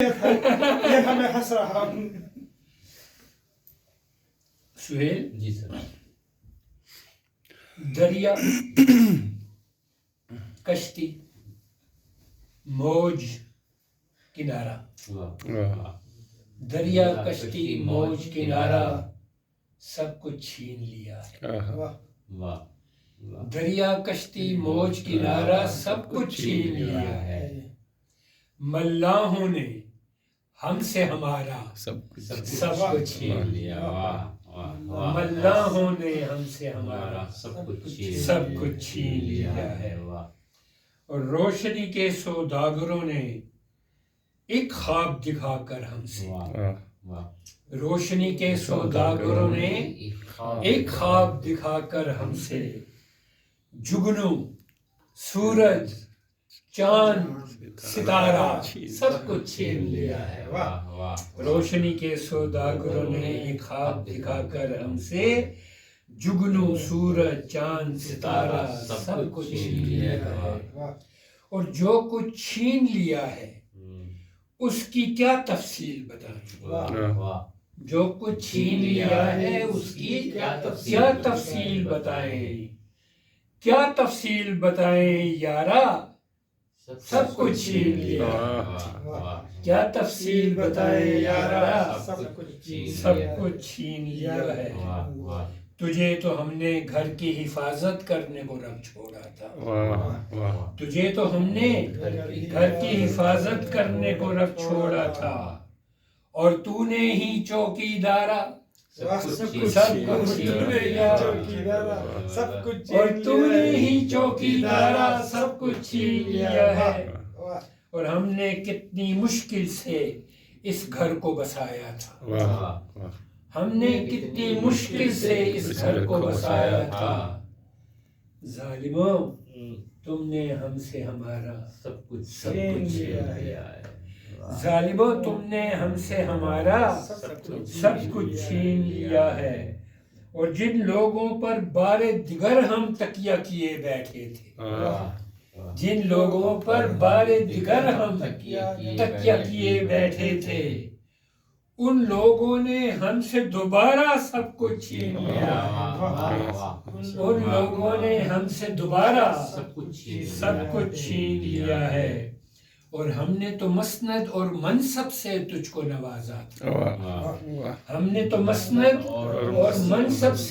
یہ ہمیں ہنس رہا ہوں. سہیل جی سر. دریا کشتی موج کنارہ. دریا کشتی موج کنارہ سب کچھ چھین لیا ہے. واہ. دریا کشتی موج کنارہ سب کچھ چھین لیا ہے. ملاحوں نے ہم سے ہمارا سب کچھ چھین لیا. ملاحوں نے ہم سے ہمارا سب کچھ چھین لیا ہے. اور روشنی کے سوداگروں نے ایک خواب دکھا کر ہم سے روشنی کے سوداگروں نے ایک خواب دکھا کر ہم سے جگنو سورج چاند ستارہ سب کچھ چھین لیا ہے. روشنی کے سوداگروں نے ایک خواب دکھا کر ہم سے جگنو سورج چاند ستارہ سب کچھ چھین لیا ہے. اور جو کچھ چھین لیا ہے اس کی کیا تفصیل بتائیں. جو کچھ چھین لیا ہے اس کی کیا تفصیل بتائیں. کیا تفصیل بتائیں یارا سب کچھ چھین لیا. کیا تفصیل بتائیں یارا سب کچھ چھین لیا ہے. تجھے تو ہم نے گھر کی حفاظت کرنے کو رکھ چھوڑا تھا. تجھے تو ہم نے گھر کی حفاظت کرنے کو رکھ چھوڑا تھا. اور تو نے ہی چوکیدارا سب کچھ چھین لیا. اور تو نے ہی چوکیدارا سب کچھ چھین لیا ہے. اور ہم نے کتنی مشکل سے اس گھر کو بسایا تھا. ہم نے کتنی مشکل سے اس گھر کو بسایا تھا. ظالموں تم نے ہم سے ہمارا سب کچھ چھین لیا ہے. ظالموں تم نے ہم سے ہمارا سب کچھ چھین لیا ہے. اور جن لوگوں پر بار دیگر ہم تکیہ کیے بیٹھے تھے جن لوگوں پر بار دیگر ہم تکیہ کیے بیٹھے تھے ان لوگوں نے ہم سے دوبارہ سب کچھ چھین لیا. ان لوگوں نے ہم سے دوبارہ سب کچھ چھین لیا ہے. اور ہم نے تو مسند اور منصب سے تجھ کو نوازا تھا. ہم نے تو مسند اور منصب سے